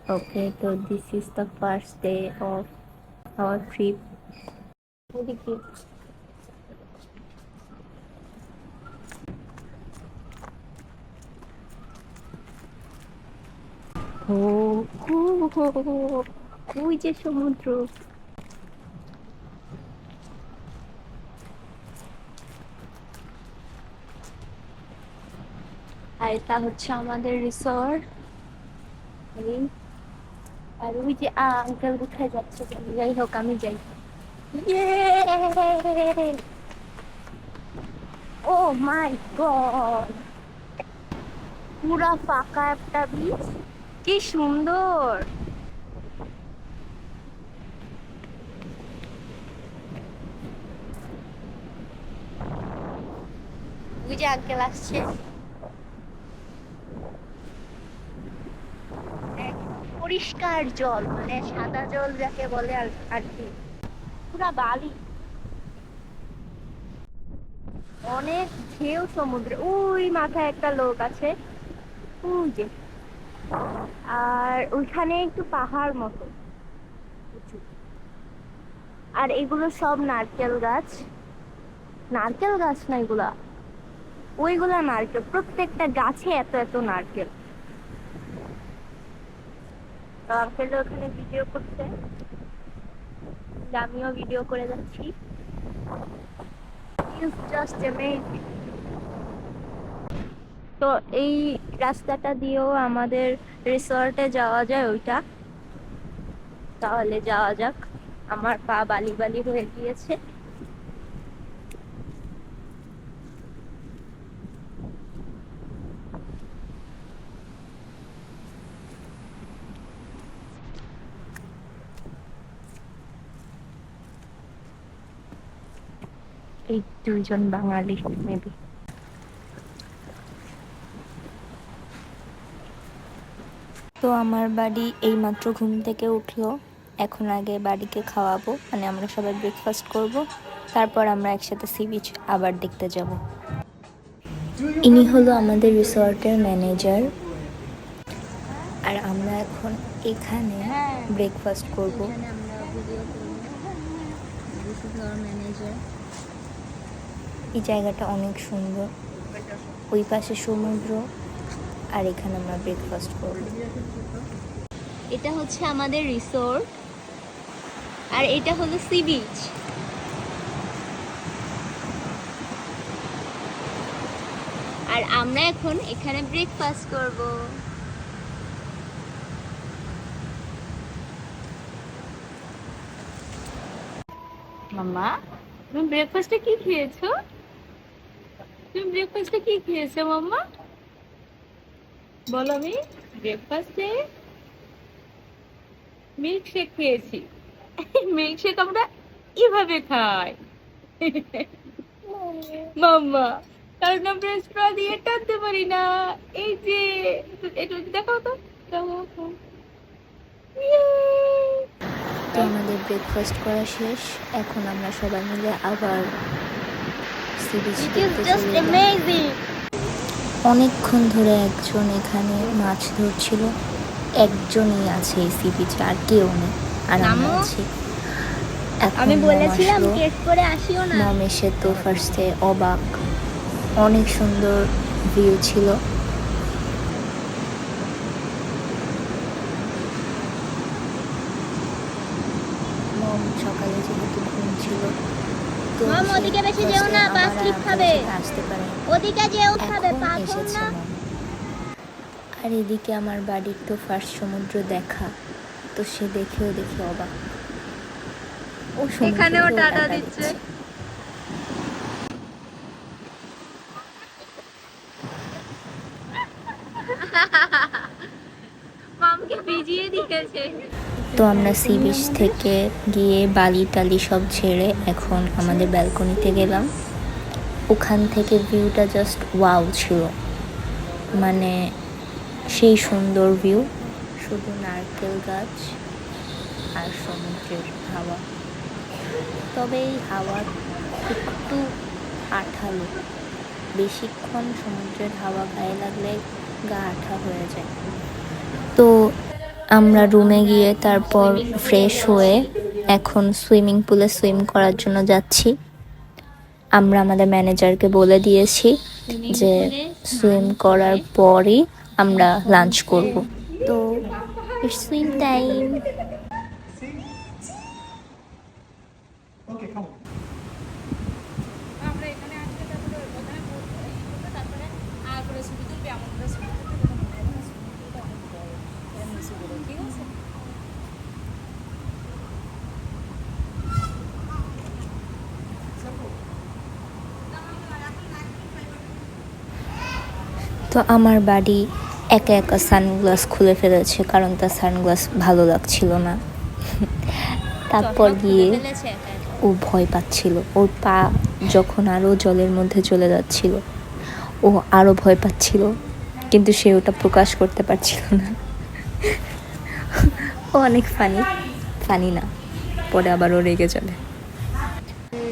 Okay, so this is the first day of our trip. ওদিকে ও হো, হো, হো, ওই যে সমুদ্র। আর এটা হচ্ছে আমাদের রিসর্ট। আর ওই যে আঙ্কেল কোথায় যাচ্ছে, যাই হোক আমি যাই। ও মাই গড, পুরা ফাঁকা একটা বিচ, কি সুন্দর। ওই যে আঙ্কেল আসছে, পরিষ্কার জল, মানে সাদা জল যাকে বলে আর কি, পুরা বালি, অনেক ঢেউ সমুদ্রে। ওই মাথায় একটা লোক আছে, ওই যে। আর ওইখানে একটু পাহাড় মতো উঁচু। আর এগুলো সব নারকেল গাছ, নারকেল গাছ না এগুলা, ওইগুলা নারকেল, প্রত্যেকটা গাছে এত এত নারকেল। তো আঙ্কেল ওখানে ভিডিও করছে, আমিও ভিডিও করে যাচ্ছি। It's just amazing. তো এই রাস্তাটা দিয়েও আমাদের রিসর্টে যাওয়া যায়, ওইটা। তাহলে যাওয়া যাক, আমার পা বালি বালি হয়ে গিয়েছে। এই দুইজন বাঙালি মেবি। তো আমার বাড়ি এইমাত্র ঘুম থেকে উঠলো, এখন আগে বাড়িকে খাওয়াবো, মানে আমরা সবাই ব্রেকফাস্ট করব, তারপর আমরা একসাথে সি বিচ আবার দেখতে যাব। ইনি হলো আমাদের রিসর্টের ম্যানেজার, আর আমরা এখন এখানে ব্রেকফাস্ট করব। এই জায়গাটা অনেক সুন্দর, ওই পাশে সমুদ্র, আর এখানে আমরা ব্রেকফাস্ট করব। এটা হচ্ছে আমাদের রিসোর্ট, আর এটা হলো সি বিচ। আর আমরা এখন এখানে ব্রেকফাস্ট করব। মাম্মা, তুমি ব্রেকফাস্টে কি খেয়েছো? তুমি ব্রেকফাস্টে কি খেয়েছো মাম্মা? বলো। আমি ব্রেকফাস্টে মিল্কশেক খেয়েছি। মিল্কশেক আমরা এভাবে খাই মাম্মা, কারণ আমরা স্ট্র দিয়ে টানতে পারি না। এই যে একটু দেখাও তো, দেখাও। তো আমাদের ব্রেকফাস্ট করা শেষ, এখন আমরা সবাই মিলে আবার সি বিচ দেখতে চলে গেলাম। অনেকক্ষণ ধরে একজন এখানে মাছ ধরছিল, একজনই আছে এই সি বিচে, আর কেউ নেই, আর আমরা আছি। আমি বলেছিলাম কেট করে আসিও না। মম এসে তো ফার্স্টে অবাক, অনেক সুন্দর ভিউ ছিল। মম সকালে যেহেতু ঘুম ছিল, তো মম ওদিকে বেশি যেও না, পা স্লিপ খাবে। আসতে পারে, ওদিকে যেও খাবে, পা এসেছে না। মম। আর এদিকে আমার বাড়ির তো ফার্স্ট সমুদ্র দেখা, তো সে দেখে অবাক। ও এখানেও টাটা দিচ্ছে। মামকে ভিজিয়ে দিয়েছে। তো আমরা সি বিচ থেকে গিয়ে বালি টালি সব ছেড়ে এখন আমাদের ব্যালকনিতে গেলাম। ওখান থেকে ভিউটা জাস্ট ওয়াও ছিল, মানে সেই সুন্দর ভিউ, শুধু নারকেল গাছ আর সমুদ্রের হাওয়া। তবে এই হাওয়া একটু আঠালো, বেশিক্ষণ সমুদ্রের হাওয়া গায়ে লাগলে গা আঠা হয়ে যায়। তো আমরা রুমে গিয়ে তারপর ফ্রেশ হয়ে এখন সুইমিং পুলে সুইম করার জন্য যাচ্ছি। আমরা আমাদের ম্যানেজারকে বলে দিয়েছি যে সুইম করার পরই আমরা লাঞ্চ করব। তো সুইম টাইম। তো আমার বাড়ি একা একা সানগ্লাস খুলে ফেলেছে, কারণ তার সানগ্লাস ভালো লাগছিল না। তারপর গিয়ে ও ভয় পাচ্ছিল, ওর পা যখন আরও জলের মধ্যে চলে যাচ্ছিল ও আরও ভয় পাচ্ছিল, কিন্তু সে ওটা প্রকাশ করতে পারছিল না। ও অনেক ফানি না, পরে আবার ও রেগে যাবে।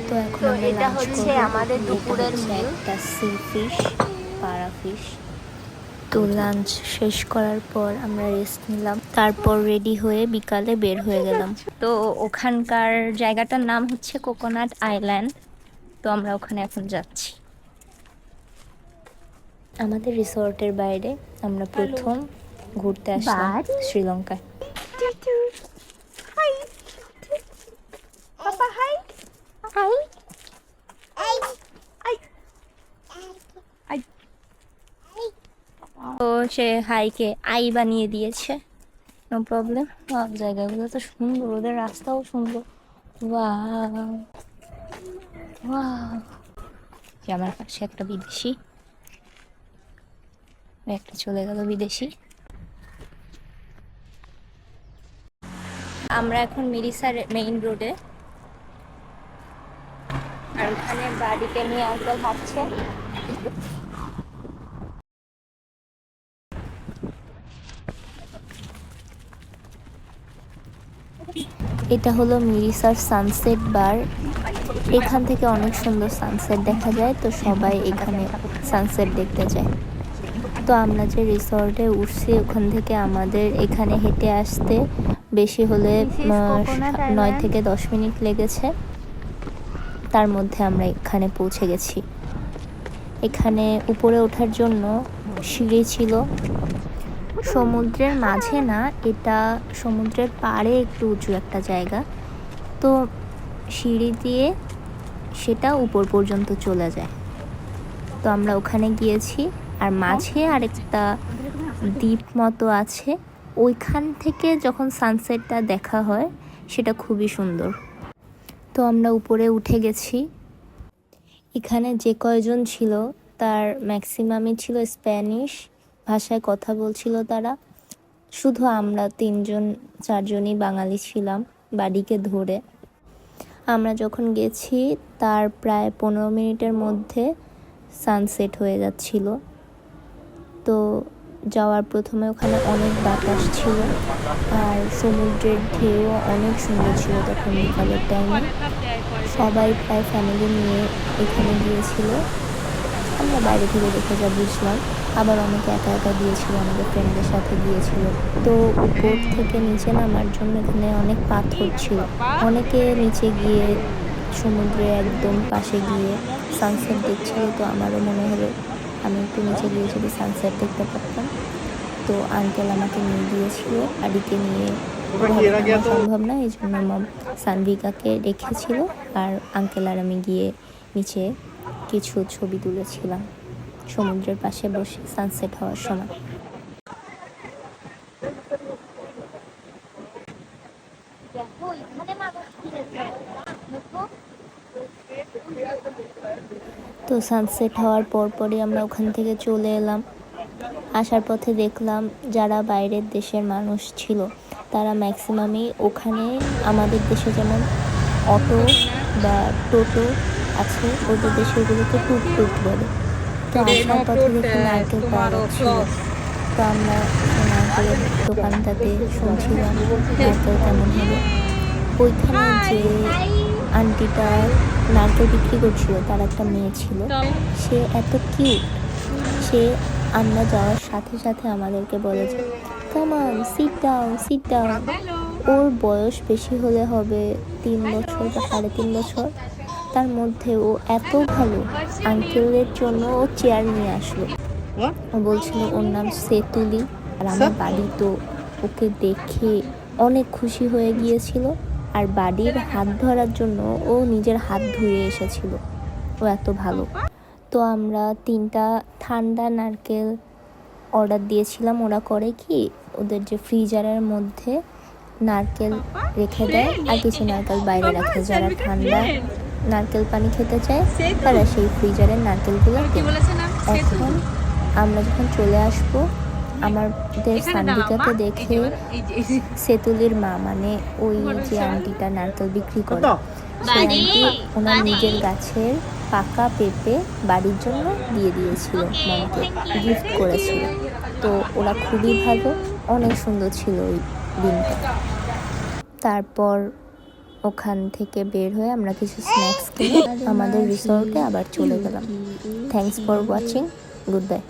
তো এখন এটা হচ্ছে আমাদের দুপুরের মিল। একটা সি ফিশ, পারা ফিশ। তো লাঞ্চ শেষ করার পর আমরা রেস্ট নিলাম, তারপর রেডি হয়ে বিকালে বের হয়ে গেলাম। তো ওখানকার জায়গাটার নাম হচ্ছে কোকোনাট আইল্যান্ড। তো আমরা ওখানে এখন যাচ্ছি। আমাদের রিসোর্টের বাইরে আমরা প্রথম ঘুরতে আসলাম শ্রীলঙ্কায়। তো সে হাইকে আই বানিয়ে দিয়েছে, নো প্রবলেম। জায়গাগুলো তো সুন্দর, ওদের রাস্তাও সুন্দর। Wow wow. আমার পাশে একটা বিদেশি, একটা চলে গেল বিদেশি। আমরা এখন মিরিসার মেইন রোডে, আর ওখানে বাড়িতে নিয়ে আঙ্কেল হাঁটছে। এটা হলো মিরিসার সানসেট বার। এখান থেকে অনেক সুন্দর সানসেট দেখা যায়, তো সবাই এখানে সানসেট দেখতে যায়। তো আমরা যে রিসর্টে উঠছি ওখান থেকে আমাদের এখানে হেঁটে আসতে বেশি হলে 9 থেকে 10 মিনিট লেগেছে। তার মধ্যে আমরা এখানে পৌঁছে গেছি। এখানে উপরে ওঠার জন্য সিঁড়ি ছিল। সমুদ্রের মাঝে না, এটা সমুদ্রের পাড়ে একটু উঁচু একটা জায়গা, তো সিঁড়ি দিয়ে সেটা উপর পর্যন্ত চলে যায়। তো আমরা ওখানে গিয়েছি, আর মাঝে আরেকটা দ্বীপ মতো আছে, ওইখান থেকে যখন সানসেটটা দেখা হয় সেটা খুবই সুন্দর। তো আমরা উপরে উঠে গেছি। এখানে যে কয়জন ছিল তার ম্যাক্সিমামই ছিল স্প্যানিশ ভাষায় কথা বলছিল তারা। শুধু আমরা 3-4জনই বাঙালি ছিলাম বাড়িকে ধরে। আমরা যখন গেছি তার প্রায় 15 মিনিটের মধ্যে সানসেট হয়ে যাচ্ছিল। তো যাওয়ার প্রথমে ওখানে অনেক বাতাস ছিল, আর সমুদ্রের ঢেউ অনেক সুন্দর ছিল তখন বিকালের টাইমে। সবাই প্রায় ফ্যামিলি নিয়ে এখানে গিয়েছিল। আমরা বাইরে থেকে দেখে যা বুঝলাম, আবার অনেকে একা একা গিয়েছিল, আমাদের ফ্রেন্ডদের সাথে গিয়েছিল। তো উপর থেকে নিচে নামার জন্য এখানে অনেক পাথর ছিল। অনেকে নিচে গিয়ে সমুদ্রে একদম পাশে গিয়ে সানসেট দেখছিল। তো আমারও মনে হলো আমি একটু নিচে গিয়ে যদি সানসেট দেখতে পারতাম। তো আঙ্কেল আমাকে নিয়ে গিয়েছিল, আদিকে নিয়ে সম্ভব না, এই জন্য মম সানভিকাকে রেখেছিল, আর আঙ্কেল আর আমি গিয়ে নিচে কিছু ছবি তুলেছিলাম সমুদ্রের পাশে বসে সানসেট হওয়ার সময়। তো সানসেট হওয়ার পরপরই আমরা ওখান থেকে চলে এলাম। আসার পথে দেখলাম যারা বাইরের দেশের মানুষ ছিল তারা ম্যাক্সিমামই ওখানে আমাদের দেশে যেমন অটো বা টোটো আছে, ওদের দেশে ওগুলোকে টুকটুক বলে। তো আসার পথে দেখি নারকেল পাওয়া যাচ্ছিল। তো আমরা নারকেলের দোকানটাতে শুনছিলাম নারকেল কেমন হবে। ওইখানে যে আন্টিটা নারকেল বিক্রি করছিল তার একটা মেয়ে ছিল, সে এত কিউট। সে আমরা যাওয়ার সাথে সাথে আমাদেরকে বলেছে come on sit down sit down. Hello. ওর বয়স বেশি হলে হবে 3 বছর বা 3.5 বছর, তার মধ্যে ও এত ভালো, আঙ্কেলের জন্য ও চেয়ার নিয়ে আসলো। ও বলছিল ওর নাম সেতুলি, আর আমার বাড়ি তো ওকে দেখে অনেক খুশি হয়ে গিয়েছিল, আর বাড়ির হাত ধরার জন্য ও নিজের হাত ধুয়ে এসেছিল, ও এত ভালো। তো আমরা 3টা ঠান্ডা নারকেল অর্ডার দিয়েছিলাম। ওরা করে কি, ওদের যে ফ্রিজারের মধ্যে নারকেল রেখে দেয় আর কিছু নারকেল বাইরে রাখে, যারা ঠান্ডা নারকেল পানি খেতে চায় তারা সেই ফ্রিজারের নারকেলগুলো কি কেনে। বলেছে না? এখন আমরা যখন চলে আসবো, আমাদের সান্ডিকাতে দেখে সেতুলির মা, মানে ওই যে আন্টিটা নারকেল বিক্রি করে, সেই আন্টি ওনার নিজের গাছের পাকা পেঁপে বাড়ির জন্য দিয়ে দিয়েছিল, মমকে গিফট করেছিল। তো ওরা খুবই ভালো, অনেক সুন্দর ছিল ওই দিনটা। তারপর ওখান থেকে বের হয়ে আমরা কিছু স্ন্যাক্স কিনে আমাদের রিসর্টে আবার চলে গেলাম। Thanks for watching, good bye.